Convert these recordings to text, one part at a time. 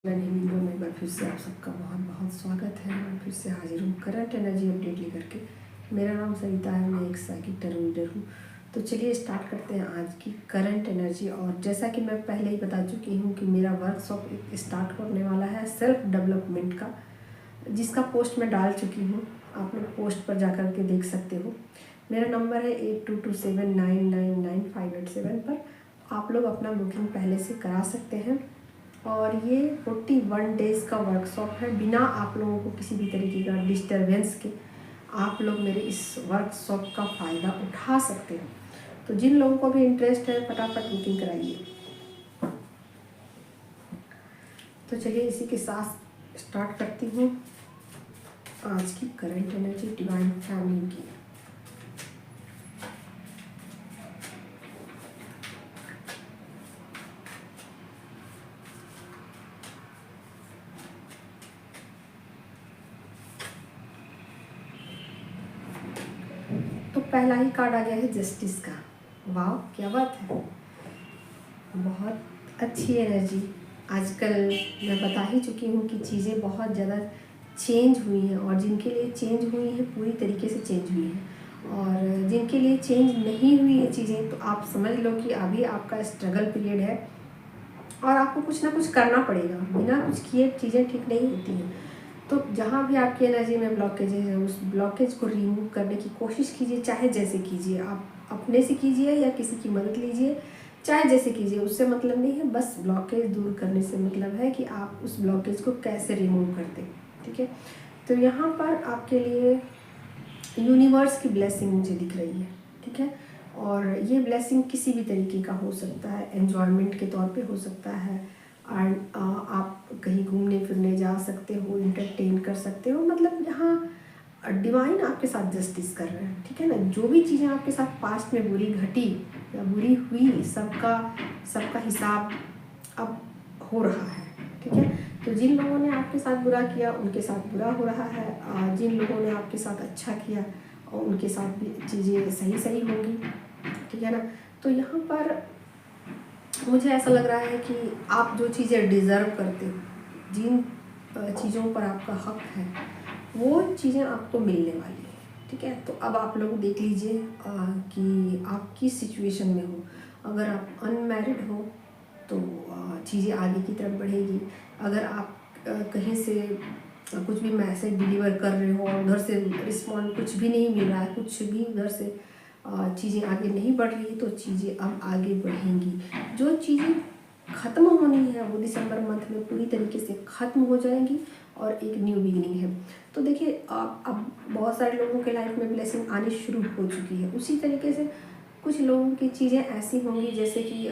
नई वीडियो में एक बार फिर से आप सबका बहुत बहुत स्वागत है। मैं फिर से हाजिर हूँ करंट एनर्जी अपडेट लेकर के। मेरा नाम सरिता है, मैं एक साइकिक टैरो रीडर हूँ। तो चलिए स्टार्ट करते हैं आज की करंट एनर्जी। और जैसा कि मैं पहले ही बता चुकी हूँ कि मेरा वर्कशॉप स्टार्ट होने वाला है सेल्फ डेवलपमेंट का, जिसका पोस्ट मैं डाल चुकी हूँ। आप लोग पोस्ट पर जा कर के देख सकते हो। मेरा नंबर है 8227999587 पर आप लोग अपना बुकिंग पहले से करा सकते हैं। और ये 41 डेज़ का वर्कशॉप है। बिना आप लोगों को किसी भी तरीके का डिस्टरबेंस के आप लोग मेरे इस वर्कशॉप का फ़ायदा उठा सकते हैं। तो जिन लोगों को भी इंटरेस्ट है फटाफट बुकिंग कराइए। तो चलिए इसी के साथ स्टार्ट करती हूँ आज की करंट एनर्जी डिवाइन फैमिली की। तो पहला ही कार्ड आ गया है जस्टिस का। वाह क्या बात है, बहुत अच्छी एनर्जी। आजकल मैं बता ही चुकी हूँ कि चीज़ें बहुत ज़्यादा चेंज हुई हैं, और जिनके लिए चेंज हुई हैं पूरी तरीके से चेंज हुई हैं, और जिनके लिए चेंज नहीं हुई है चीज़ें तो आप समझ लो कि अभी आपका स्ट्रगल पीरियड है और आपको कुछ ना कुछ करना पड़ेगा। बिना कुछ किए चीज़ें ठीक नहीं होती हैं। तो जहाँ भी आपकी एनर्जी में ब्लॉकेजेज है उस ब्लॉकेज को रिमूव करने की कोशिश कीजिए, चाहे जैसे कीजिए। आप अपने से कीजिए या किसी की मदद लीजिए, चाहे जैसे कीजिए, उससे मतलब नहीं है। बस ब्लॉकेज दूर करने से मतलब है कि आप उस ब्लॉकेज को कैसे रिमूव करते हैं। ठीक है, तो यहाँ पर आपके लिए यूनिवर्स की ब्लेसिंग मुझे दिख रही है। ठीक है, और ये ब्लेसिंग किसी भी तरीके का हो सकता है। एन्जॉयमेंट के तौर पे हो सकता है, एंड आप कहीं घूमने फिरने जा सकते हो, इंटरटेन कर सकते हो। मतलब यहाँ डिवाइन आपके साथ जस्टिस कर रहे हैं। ठीक है ना, जो भी चीज़ें आपके साथ पास्ट में बुरी घटी या बुरी हुई, सबका हिसाब अब हो रहा है। ठीक है, तो जिन लोगों ने आपके साथ बुरा किया उनके साथ बुरा हो रहा है, जिन लोगों ने आपके साथ अच्छा किया और उनके साथ भी चीज़ें सही होंगी। ठीक है ना, तो यहाँ पर मुझे ऐसा लग रहा है कि आप जो चीज़ें डिज़र्व करते हो, जिन चीज़ों पर आपका हक है, वो चीज़ें आपको मिलने वाली है। ठीक है, तो अब आप लोग देख लीजिए कि आप किस सिचुएशन में हो। अगर आप अनमैरिड हो तो चीज़ें आगे की तरफ बढ़ेगी। अगर आप कहीं से कुछ भी मैसेज डिलीवर कर रहे हो और उधर से रिस्पॉन्ड कुछ भी नहीं मिल रहा है, कुछ भी उधर से चीज़ें आगे नहीं बढ़ रही, तो चीज़ें अब आगे बढ़ेंगी। जो चीज़ें ख़त्म होनी है वो दिसंबर मंथ में पूरी तरीके से ख़त्म हो जाएंगी और एक न्यू बिगिनिंग है। तो देखिए अब बहुत सारे लोगों के लाइफ में ब्लेसिंग आनी शुरू हो चुकी है। उसी तरीके से कुछ लोगों की चीज़ें ऐसी होंगी जैसे कि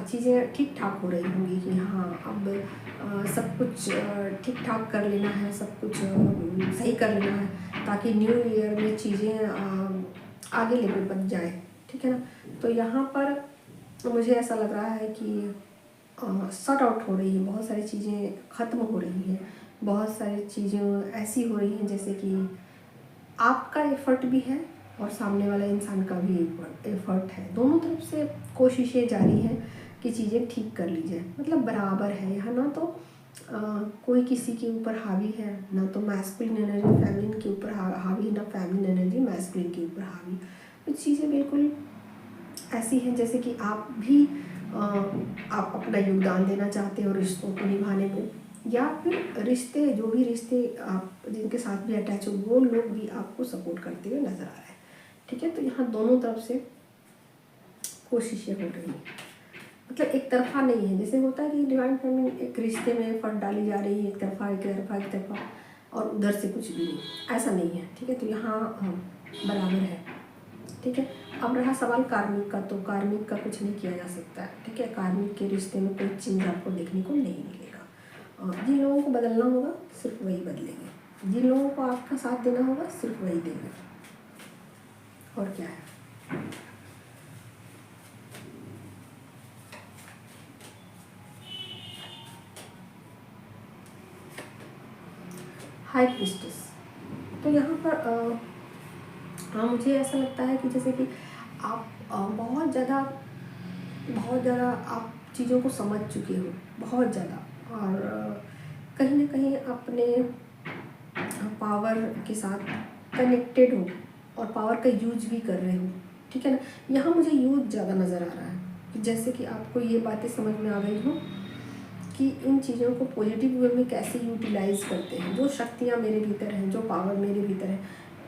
चीज़ें ठीक ठाक हो रही होंगी कि हाँ अब सब कुछ ठीक ठाक कर लेना है, सब कुछ सही कर लेना है, ताकि न्यू ईयर में चीज़ें आगे लेवल पर जाए। ठीक है ना, तो यहाँ पर मुझे ऐसा लग रहा है कि सॉर्ट आउट हो रही है, बहुत सारी चीज़ें ख़त्म हो रही हैं, बहुत सारी चीज़ें ऐसी हो रही हैं जैसे कि आपका एफर्ट भी है और सामने वाला इंसान का भी एफर्ट है। दोनों तरफ से कोशिशें जारी हैं कि चीज़ें ठीक कर ली जाए। मतलब बराबर है यहाँ, ना तो कोई किसी के ऊपर हावी है, ना तो मैस्कुलिन एनर्जी फेमिनिन के ऊपर हावी, ना फेमिनिन एनर्जी मैस्कुलिन के ऊपर हावी। तो चीज़ें बिल्कुल ऐसी हैं जैसे कि आप भी आप अपना योगदान देना चाहते हो रिश्तों को निभाने में, या फिर रिश्ते, जो भी रिश्ते आप जिनके साथ भी अटैच हो, वो लोग भी आपको सपोर्ट करते हुए नज़र आ रहे हैं। ठीक है, तो यहाँ दोनों तरफ से कोशिशें हो रही हैं। मतलब एक तरफा नहीं है, जैसे होता है कि डिवाइन फेमिनिन एक रिश्ते में एफर्ट डाली जा रही है, एक तरफा और उधर से कुछ भी नहीं, ऐसा नहीं है। ठीक है, तो यहाँ बराबर है। ठीक है, अब रहा सवाल कार्मिक का, तो कार्मिक का कुछ नहीं किया जा सकता है। ठीक है, कार्मिक के रिश्ते में कोई चेंज आपको देखने को नहीं मिलेगा। जिन लोगों को बदलना होगा सिर्फ वही बदलेंगे, जिन लोगों को आपका साथ देना होगा सिर्फ वही देंगे। और क्या है, हाई प्रीस्टेस। तो यहाँ पर मुझे ऐसा लगता है कि जैसे कि आप बहुत ज़्यादा आप चीज़ों को समझ चुके हो बहुत ज़्यादा, और कहीं ना कहीं अपने पावर के साथ कनेक्टेड हो और पावर का यूज भी कर रहे हो, ठीक है ना। यहाँ मुझे यूज ज़्यादा नज़र आ रहा है, जैसे कि आपको ये बातें समझ में आ गई हो कि इन चीज़ों को पॉजिटिव वे में कैसे यूटिलाइज करते हैं, जो शक्तियाँ मेरे भीतर हैं, जो पावर मेरे भीतर है,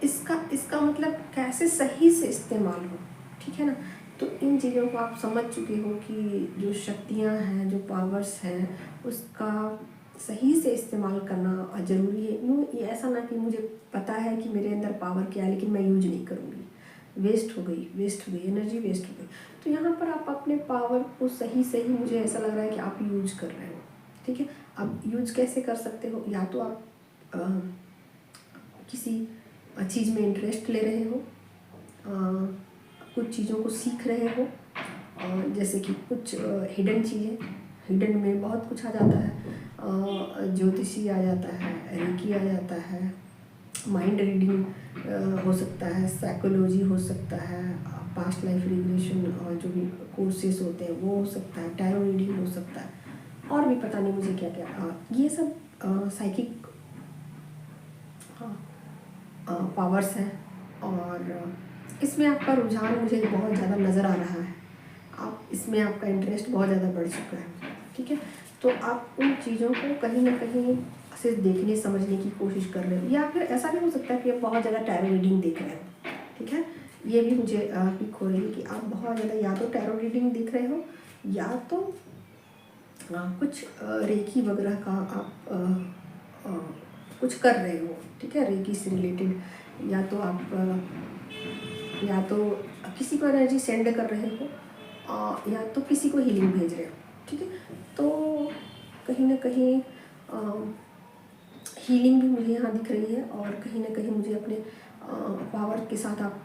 इसका मतलब कैसे सही से इस्तेमाल हो, ठीक है ना। तो इन चीज़ों को आप समझ चुके हो कि जो शक्तियाँ हैं, जो पावर्स हैं, उसका सही से इस्तेमाल करना ज़रूरी है। यूँ ये ऐसा ना कि मुझे पता है कि मेरे अंदर पावर क्या है लेकिन मैं यूज नहीं करूँगी, वेस्ट हो गई एनर्जी, वेस्ट हो गई। तो यहाँ पर आप अपने पावर को सही मुझे ऐसा लग रहा है कि आप यूज कर रहे हो, ठीक है। अब यूज कैसे कर सकते हो, या तो आप किसी चीज़ में इंटरेस्ट ले रहे हो, कुछ चीज़ों को सीख रहे हो, जैसे कि कुछ हिडन चीज़ें, हिडन में बहुत कुछ आ जाता है, ज्योतिषी आ जाता है, रेकी आ जाता है, माइंड रीडिंग हो सकता है, साइकोलॉजी हो सकता है, पास्ट लाइफ रिग्रेशन और जो भी कोर्सेज होते हैं वो हो सकता है, टैरो रीडिंग हो सकता है, और भी पता नहीं मुझे क्या क्या, ये सब साइकिक पावर्स हैं। और इसमें आपका रुझान मुझे बहुत ज़्यादा नज़र आ रहा है, आप इसमें आपका इंटरेस्ट बहुत ज़्यादा बढ़ चुका है, ठीक है। तो आप उन चीज़ों को कहीं ना कहीं से देखने समझने की कोशिश कर रहे हो, या फिर ऐसा भी हो सकता है कि आप बहुत ज़्यादा टैरो रीडिंग देख रहे हो, ठीक है। ये भी मुझे पिक हो रही है कि आप बहुत ज़्यादा या तो टैरो रीडिंग देख रहे हो, या तो कुछ रेकी वगैरह का आप कुछ कर रहे हो, ठीक है, रेकी से रिलेटेड, या तो आप या तो किसी को एनर्जी सेंड कर रहे हो, या तो किसी को हीलिंग भेज रहे हो, ठीक है। तो कहीं ना कहीं हीलिंग भी मुझे यहाँ दिख रही है, और कहीं ना कहीं मुझे अपने पावर के साथ आप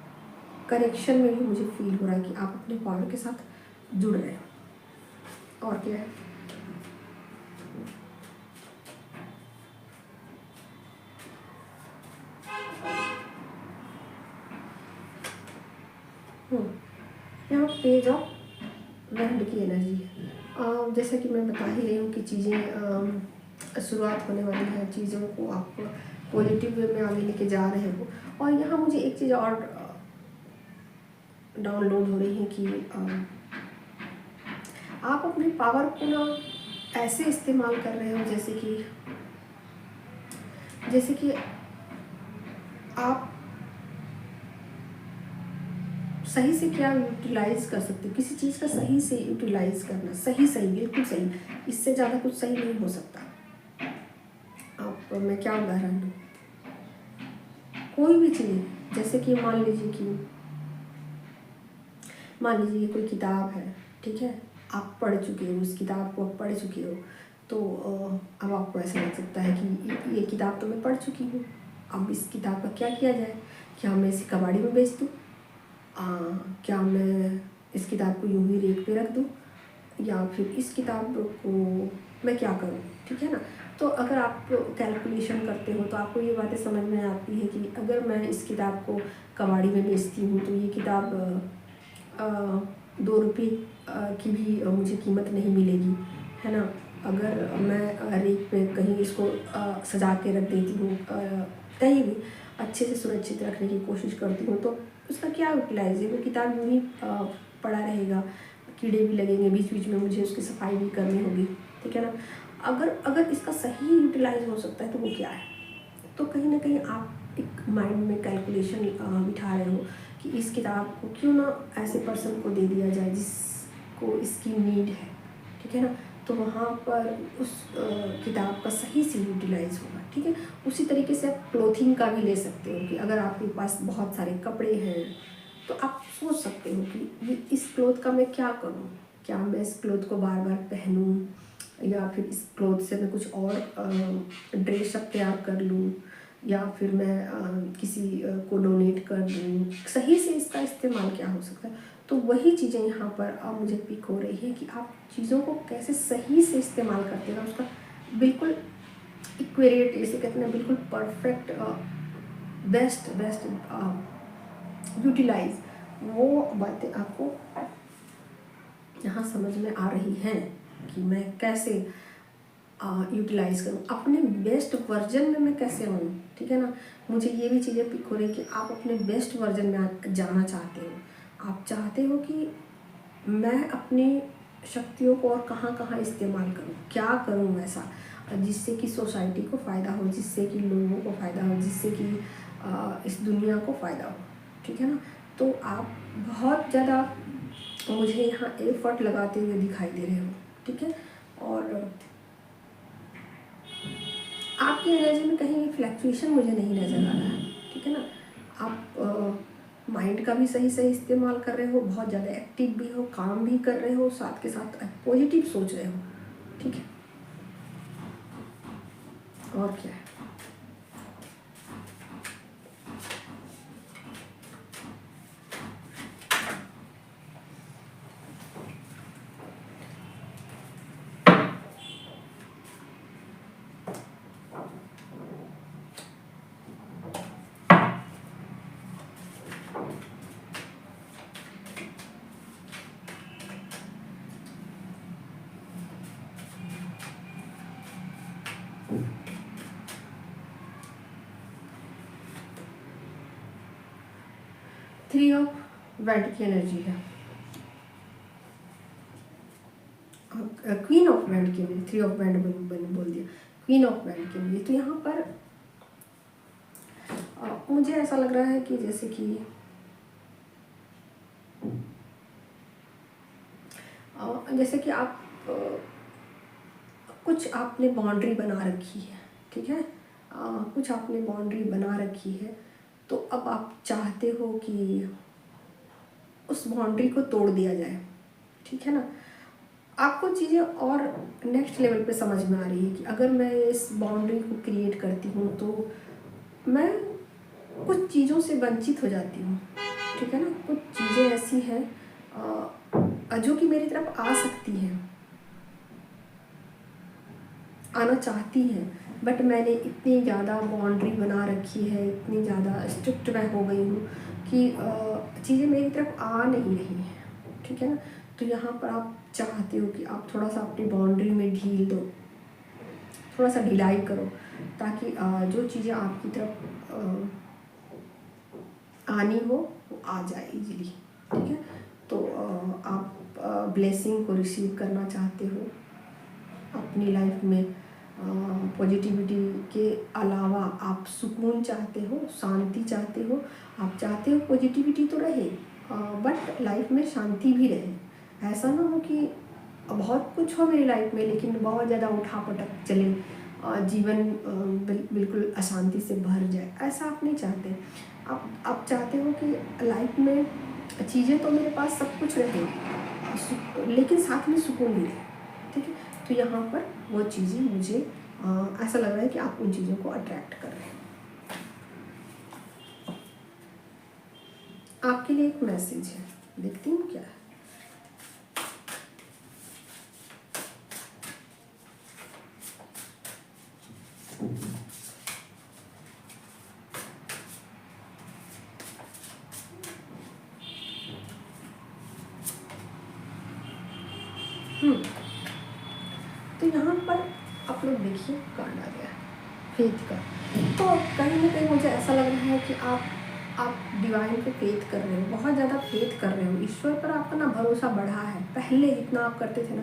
कनेक्शन में भी मुझे फील हो रहा है कि आप अपने पावर के साथ जुड़ रहे हो। और क्या है, यहाँ पेज ऑफ वैंड की एनर्जी है। जैसा कि मैं बता ही रही हूँ कि चीज़ें शुरुआत होने वाली है, चीज़ों को आप पॉजिटिव वे में आगे लेके जा रहे हो। और यहाँ मुझे एक चीज़ और डाउनलोड हो रही है कि आप अपने पावर को ना ऐसे इस्तेमाल कर रहे हो जैसे कि आप सही से क्या यूटिलाइज कर सकते हो, किसी चीज़ का सही से यूटिलाइज करना, सही बिल्कुल सही, इससे ज़्यादा कुछ सही नहीं हो सकता। आप मैं क्या उदाहरण दूँ, कोई भी चीज़, जैसे कि मान लीजिए कोई किताब है, ठीक है, आप पढ़ चुके हो, उस किताब को आप पढ़ चुके हो, तो अब आपको ऐसा लग सकता है कि ये किताब तो मैं पढ़ चुकी हूँ, अब इस किताब का क्या किया जाए, क्या मैं इसे कबाड़ी में बेच दूँ, क्या मैं इस किताब को यूँ ही रेक पे रख दूँ, या फिर इस किताब को मैं क्या करूँ, ठीक है ना। तो अगर आप कैलकुलेशन करते हो तो आपको ये बातें समझ में आती है कि अगर मैं इस किताब को कबाड़ी में बेचती हूँ तो ये किताब 2 रुपये की भी मुझे कीमत नहीं मिलेगी, है ना। अगर मैं रेक पे कहीं इसको सजा के रख देती हूँ, कहीं भी अच्छे से सुरक्षित रखने की कोशिश करती हूँ, तो उसका क्या यूटिलाइज है, वो किताब यूँ ही पड़ा रहेगा, कीड़े भी लगेंगे, बीच बीच में मुझे उसकी सफाई भी करनी होगी, ठीक है ना। अगर इसका सही यूटिलाइज हो सकता है तो वो क्या है, तो कहीं ना कहीं आप एक माइंड में कैलकुलेशन बिठा रहे हो कि इस किताब को क्यों ना ऐसे पर्सन को दे दिया जाए जिसको इसकी नीड है, ठीक है ना। तो वहाँ पर उस किताब का सही से यूटिलाइज होगा, ठीक है। उसी तरीके से आप क्लोथिंग का भी ले सकते हो कि अगर आपके पास बहुत सारे कपड़े हैं तो आप सोच सकते हो कि ये इस क्लोथ का मैं क्या करूँ, क्या मैं इस क्लोथ को बार बार पहनूँ, या फिर इस क्लोथ से मैं कुछ और ड्रेस अप तैयार कर लूँ, या फिर मैं किसी को डोनेट कर दूँ, सही से इसका इस्तेमाल क्या हो सकता है। तो वही चीज़ें यहाँ पर अब मुझे पिक हो रही है कि आप चीज़ों को कैसे सही से इस्तेमाल करते हैं, उसका बिल्कुल इक्वेट, जैसे कहते हैं बिल्कुल परफेक्ट बेस्ट यूटिलाइज, वो बातें आपको यहाँ समझ में आ रही हैं कि मैं कैसे यूटिलाइज़ करूँ, अपने बेस्ट वर्जन में मैं कैसे आऊँ, ठीक है ना। मुझे ये भी चीज़ें पिक हो रही कि आप अपने बेस्ट वर्जन में जाना चाहते हो। आप चाहते हो कि मैं अपनी शक्तियों को और कहाँ कहाँ इस्तेमाल करूँ, क्या करूँ वैसा जिससे कि सोसाइटी को फ़ायदा हो, जिससे कि लोगों को फ़ायदा हो, जिससे कि इस दुनिया को फ़ायदा हो, ठीक है ना। तो आप बहुत ज़्यादा मुझे यहाँ एफर्ट लगाते हुए दिखाई दे रहे हो, ठीक है। और आपकी एनर्जी में कहीं फ्लैक्चुएशन मुझे नहीं नज़र आ रहा है, ठीक है ना। आप माइंड का भी सही सही इस्तेमाल कर रहे हो, बहुत ज़्यादा एक्टिव भी हो, काम भी कर रहे हो, साथ के साथ पॉजिटिव सोच रहे हो, ठीक है। और क्या है, 3 ऑफ वैंड की एनर्जी है, क्वीन ऑफ वैंड की एनर्जी, 3 ऑफ वैंड बोल दिया, क्वीन ऑफ वैंड की एनर्जी। तो यहाँ पर मुझे ऐसा लग रहा है कि जैसे कि आप कुछ आपने बाउंड्री बना रखी है, ठीक है। कुछ आपने बाउंड्री बना रखी है, तो अब आप चाहते हो कि उस बाउंड्री को तोड़ दिया जाए, ठीक है ना। आपको चीज़ें और नेक्स्ट लेवल पे समझ में आ रही है कि अगर मैं इस बाउंड्री को क्रिएट करती हूँ तो मैं कुछ चीज़ों से वंचित हो जाती हूँ, ठीक है ना। कुछ चीज़ें ऐसी हैं जो कि मेरी तरफ आ सकती हैं, आना चाहती हैं, बट मैंने इतनी ज़्यादा बाउंड्री बना रखी है, इतनी ज़्यादा स्ट्रिक्ट मैं हो गई हूँ कि चीज़ें मेरी तरफ आ नहीं रही हैं, ठीक है ना। तो यहाँ पर आप चाहते हो कि आप थोड़ा सा अपनी बाउंड्री में ढील दो, थोड़ा सा ढिलाई करो, ताकि जो चीज़ें आपकी तरफ आनी हो वो आ जाए इजीली, ठीक है। तो आप ब्लेसिंग को रिसीव करना चाहते हो अपनी लाइफ में। पॉजिटिविटी के अलावा आप सुकून चाहते हो, शांति चाहते हो। आप चाहते हो पॉजिटिविटी तो रहे बट लाइफ में शांति भी रहे। ऐसा ना हो कि बहुत कुछ हो मेरी लाइफ में लेकिन बहुत ज़्यादा उठा-पटक चले, जीवन बिल्कुल अशांति से भर जाए, ऐसा आप नहीं चाहते। आप चाहते हो कि लाइफ में चीज़ें तो मेरे पास सब कुछ रहे लेकिन साथ में सुकून भी रहे, ठीक है। तो यहाँ पर वो चीज़ें मुझे ऐसा लग रहा है कि आप उन चीज़ों को अट्रैक्ट कर रहे हैं। आपके लिए एक मैसेज है, देखती हूँ क्या है। तो यहाँ पर आप लोग देखिए कार्ड आ गया फेथ का। तो कहीं ना कहीं मुझे ऐसा लग रहा है कि आप डिवाइन पे फेथ कर रहे हो, बहुत ज़्यादा फेथ कर रहे हो। ईश्वर पर आपका ना भरोसा बढ़ा है, पहले जितना आप करते थे ना,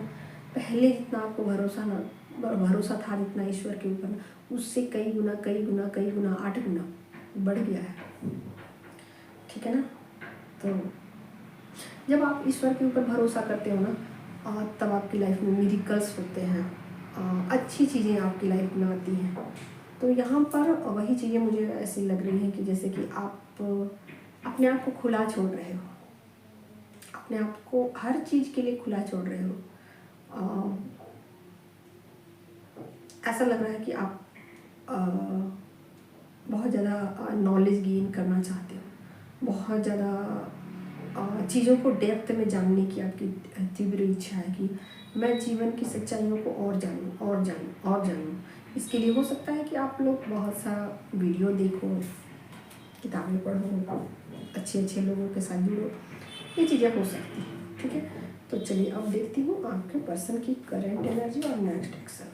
पहले जितना आपको भरोसा था जितना ईश्वर के ऊपर ना, उससे कई गुना 8 गुना बढ़ गया है, ठीक है ना। तो जब आप ईश्वर के ऊपर भरोसा करते हो ना तब आपकी लाइफ में मिरेकल्स होते हैं, अच्छी चीज़ें आपकी लाइफ में आती हैं। तो यहाँ पर वही चीज़ें मुझे ऐसी लग रही हैं कि जैसे कि आप अपने आप को खुला छोड़ रहे हो, अपने आप को हर चीज़ के लिए खुला छोड़ रहे हो। ऐसा लग रहा है कि आप बहुत ज़्यादा नॉलेज गेन करना चाहते हो, बहुत ज़्यादा चीज़ों को डेप्थ में जानने की आपकी तीव्र इच्छा है कि मैं जीवन की सच्चाइयों को और जानूं। इसके लिए हो सकता है कि आप लोग बहुत सा वीडियो देखो, किताबें पढ़ो, अच्छे लोगों के साथ जुड़ो, ये चीज़ें हो सकती हैं, ठीक है। तो चलिए अब देखती हूँ आपके पर्सन की करंट एनर्जी और नेक्स्ट एक्शन।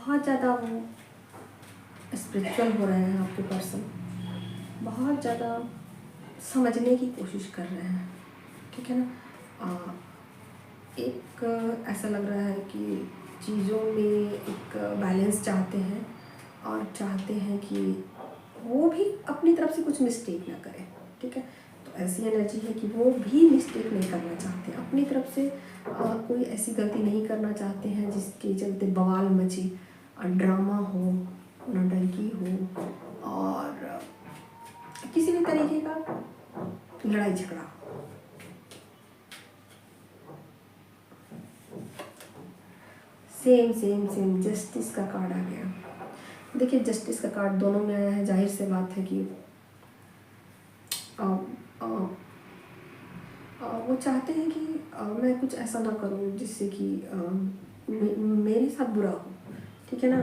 बहुत ज़्यादा वो स्पिरिचुअल हो रहे हैं आपके पर्सन, बहुत ज़्यादा समझने की कोशिश कर रहे हैं, ठीक है ना। एक ऐसा लग रहा है कि चीज़ों में एक बैलेंस चाहते हैं और चाहते हैं कि वो भी अपनी तरफ से कुछ मिस्टेक ना करें, ठीक है। तो ऐसी एनर्जी है कि वो भी मिस्टेक नहीं करना चाहते, अपनी तरफ से कोई ऐसी गलती नहीं करना चाहते हैं जिसके चलते बवाल मचे, ड्रामा हो, नौटंकी हो और किसी भी तरीके का लड़ाई झगड़ा। सेम सेम सेम जस्टिस का कार्ड आ गया। देखिए जस्टिस का कार्ड दोनों में आया है, जाहिर से बात है कि वो चाहते हैं कि मैं कुछ ऐसा ना करूं जिससे कि मेरे साथ बुरा हो, ठीक है ना।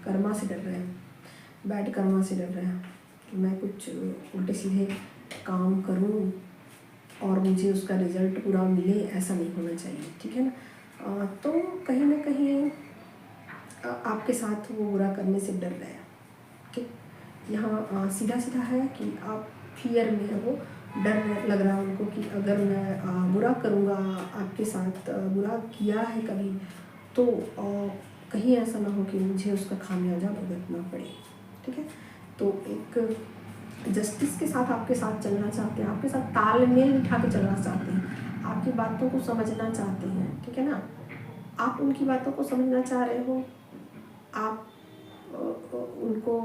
कर्मा से डर रहे हैं, बैड कर्मा से डर रहे हैं कि मैं कुछ उल्टे सीधे काम करूं और मुझे उसका रिजल्ट पूरा मिले, ऐसा नहीं होना चाहिए, ठीक है ना। तो कहीं ना कहीं आपके साथ वो बुरा करने से डर रहे हैं, ठीक। यहाँ सीधा सीधा है कि आप फियर में है, वो डर लग रहा है उनको कि अगर मैं बुरा करूँगा, आपके साथ बुरा किया है कभी तो कहीं ऐसा ना हो कि मुझे उसका खामियाजा भुगतना पड़े, ठीक है। तो एक जस्टिस के साथ आपके साथ चलना चाहते हैं, आपके साथ तालमेल बिठा के चलना चाहते हैं, आपकी बातों को समझना चाहते हैं, ठीक है ना। आप उनकी बातों को समझना चाह रहे हो, आप उनको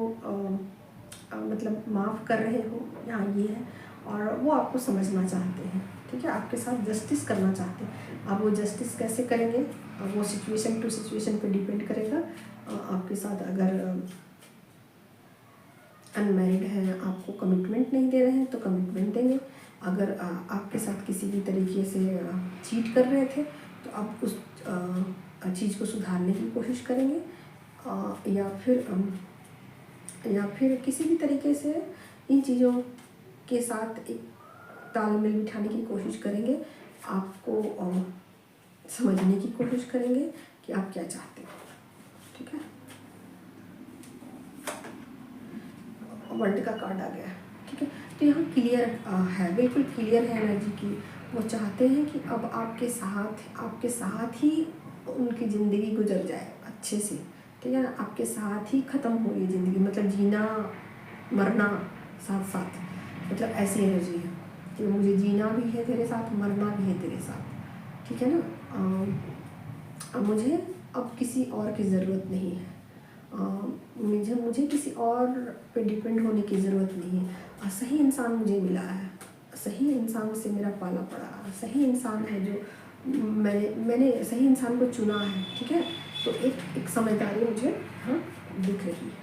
मतलब माफ़ कर रहे हो, यहाँ ये है, और वो आपको समझना चाहते हैं, ठीक है, आपके साथ जस्टिस करना चाहते हैं। अब वो जस्टिस कैसे करेंगे, वो सिचुएशन टू सिचुएशन पे डिपेंड करेगा। आपके साथ अगर अनमैरिड है, आपको कमिटमेंट नहीं दे रहे हैं तो कमिटमेंट देंगे। अगर आपके साथ किसी भी तरीके से चीट कर रहे थे तो आप उस चीज़ को सुधारने की कोशिश करेंगे, या फिर किसी भी तरीके से इन चीज़ों के साथ एक तालमेल बिठाने की कोशिश करेंगे, आपको समझने की कोशिश करेंगे कि आप क्या चाहते हो, ठीक है। वर्ल्ड का कार्ड आ गया, ठीक है। तो यहाँ क्लियर है, बिल्कुल क्लियर है एनर्जी की। वो चाहते हैं कि अब आपके साथ ही उनकी ज़िंदगी गुजर जाए अच्छे से, ठीक है ना। आपके साथ ही ख़त्म हो ये ज़िंदगी, मतलब जीना मरना साथ साथ, मतलब ऐसी एनर्जी है कि मुझे जीना भी है तेरे साथ, मरना भी है तेरे साथ, ठीक है ना। मुझे अब किसी और की ज़रूरत नहीं है, मुझे किसी और पे डिपेंड होने की ज़रूरत नहीं है। सही इंसान मुझे मिला है, सही इंसान से मेरा पाला पड़ा, सही इंसान है जो मैंने सही इंसान को चुना है, ठीक है। तो एक समझदारी मुझे हाँ दिख रही है,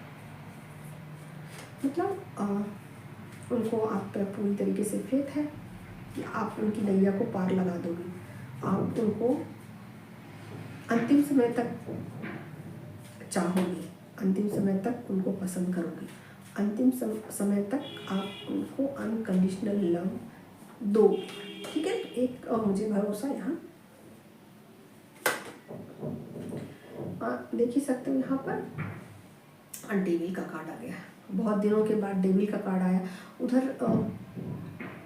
मतलब उनको आप पर पूरी तरीके से फेथ है कि आप उनकी नैया को पार लगा दोगे, आप उनको अंतिम समय तक चाहोगे, अंतिम समय तक उनको पसंद करोगे, अंतिम समय तक आप उनको अनकंडीशनल लव दो, ठीक है। एक मुझे भरोसा यहाँ देख ही सकते हो, यहाँ पर डेविल का कार्ड आ गया। बहुत दिनों के बाद डेविल का कार्ड आया। उधर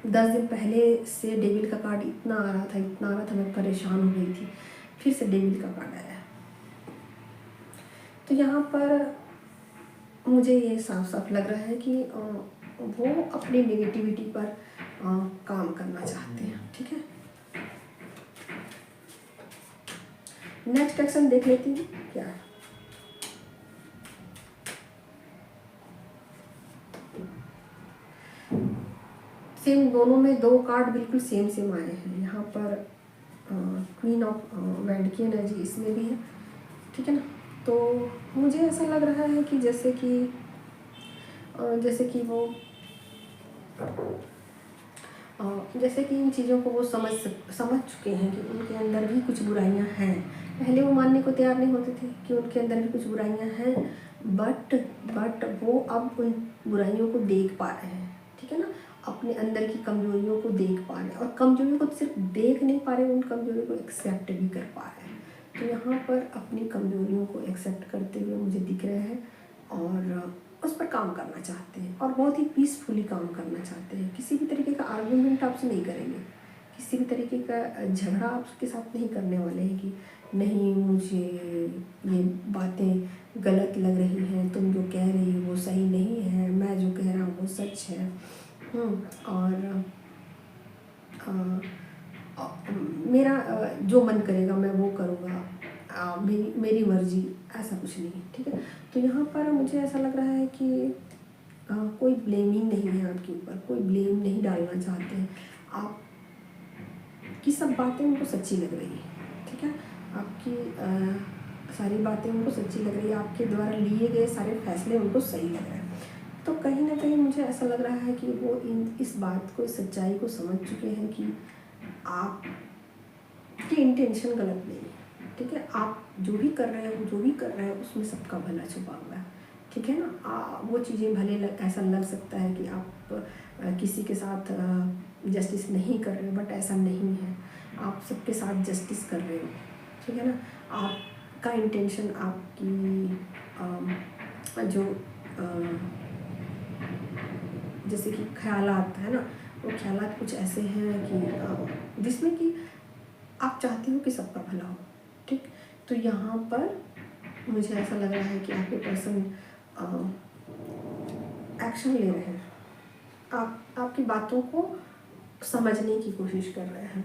10 दिन पहले से डेविल का कार्ड इतना आ रहा था, मैं परेशान हो गई थी, फिर से डेविल का कार्ड आया। तो यहाँ पर मुझे ये साफ साफ लग रहा है कि वो अपनी नेगेटिविटी पर काम करना चाहते हैं, ठीक है। नेक्स्ट एक्शन देख लेती हूँ क्या है। सेम दोनों में 2 कार्ड बिल्कुल सेम आए हैं। यहाँ पर क्वीन ऑफ वैंड की एनर्जी इसमें भी है, ठीक है ना। तो मुझे ऐसा लग रहा है कि जैसे कि इन चीज़ों को वो समझ चुके हैं कि उनके अंदर भी कुछ बुराइयां हैं। पहले वो मानने को तैयार नहीं होते थे कि उनके अंदर भी कुछ बुराइयां हैं, बट वो अब उन बुराइयों को देख पा रहे हैं, ठीक है ना। अपने अंदर की कमजोरियों को देख पा रहे हैं, और कमजोरियों को सिर्फ देख नहीं पा रहे, उन कमजोरियों को एक्सेप्ट भी कर पा रहे हैं, तो यहाँ पर अपनी कमज़ोरियों को एक्सेप्ट करते हुए मुझे दिख रहे हैं और उस पर काम करना चाहते हैं और बहुत ही पीसफुली काम करना चाहते हैं। किसी भी तरीके का आर्गुमेंट आपसे नहीं करेंगे, किसी भी तरीके का झगड़ा आपके साथ नहीं करने वाले हैं कि नहीं मुझे ये बातें गलत लग रही हैं, तुम जो कह रही हो वो सही नहीं है, मैं जो कह रहा हूँ वो सच है। और मेरा जो मन करेगा मैं वो करूँगा, मेरी मर्ज़ी, ऐसा कुछ नहीं है, ठीक है। तो यहाँ पर मुझे ऐसा लग रहा है कि कोई ब्लेमिंग नहीं है आपके ऊपर, कोई ब्लेम नहीं डालना चाहते हैं। आपकी सब बातें उनको सच्ची लग रही है, ठीक है। आपकी सारी बातें उनको सच्ची लग रही है, आपके द्वारा लिए गए सारे फैसले उनको सही लग रहे हैं। तो कहीं ना कहीं मुझे ऐसा लग रहा है कि वो इस बात को, इस सच्चाई को समझ चुके हैं कि आपकी इंटेंशन गलत नहीं है, ठीक है। आप जो भी कर रहे हो, जो भी कर रहे हैं उसमें सबका भला छुपा हुआ है, ठीक है ना। वो चीज़ें भले ऐसा लग सकता है कि आप किसी के साथ जस्टिस नहीं कर रहे हो, बट ऐसा नहीं है, आप सबके साथ जस्टिस कर रहे हो, ठीक है ना। आपका इंटेंशन, आपकी जो जैसे कि ख्यालात है ना, वो ख्यालात कुछ ऐसे हैं कि जिसमें कि आप चाहती हो कि सबका भला हो, ठीक। तो यहाँ पर मुझे ऐसा लग रहा है कि आपके पर्सन एक्शन ले रहे हैं, आपकी बातों को समझने की कोशिश कर रहे हैं,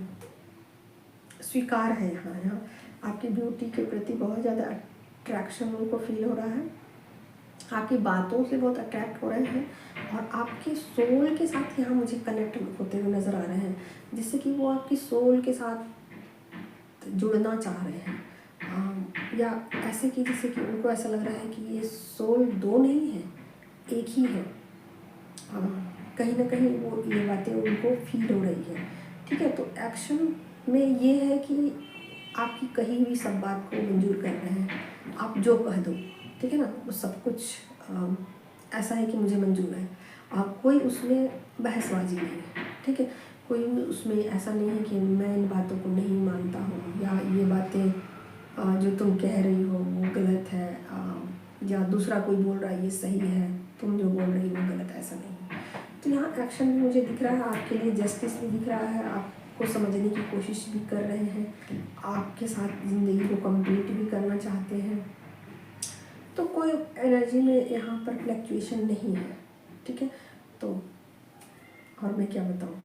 स्वीकार है यहाँ आपकी ब्यूटी के प्रति बहुत ज़्यादा अट्रैक्शन उनको फील हो रहा है, आपकी बातों से बहुत अट्रैक्ट हो रहे हैं और आपके सोल के साथ यहाँ मुझे कनेक्ट होते हुए नज़र आ रहे हैं, जिससे कि वो आपकी सोल के साथ जुड़ना चाह रहे हैं। या ऐसे कि जैसे कि उनको ऐसा लग रहा है कि ये सोल दो नहीं है, एक ही है। कहीं ना कहीं वो ये बातें उनको फील हो रही है, ठीक है। तो एक्शन में ये है कि आपकी कही हुई सब बात को मंजूर कर रहे हैं, आप जो कह दो, ठीक है ना, वो सब कुछ ऐसा है कि मुझे मंजूर है। कोई उसमें बहसबाजी नहीं है, ठीक है। कोई उसमें ऐसा नहीं है कि मैं इन बातों को नहीं मानता हूँ या ये बातें जो तुम कह रही हो वो गलत है, या दूसरा कोई बोल रहा है ये सही है, तुम जो बोल रही हो गलत है, ऐसा नहीं। तो यहाँ एक्शन भी मुझे दिख रहा है, आपके लिए जस्टिस भी दिख रहा है, आपको समझने की कोशिश भी कर रहे हैं, आपके साथ ज़िंदगी को कंप्लीट भी करना चाहते हैं। तो कोई एनर्जी में यहाँ पर फ्लक्चुएशन नहीं है, ठीक है। तो और मैं क्या बताऊँ।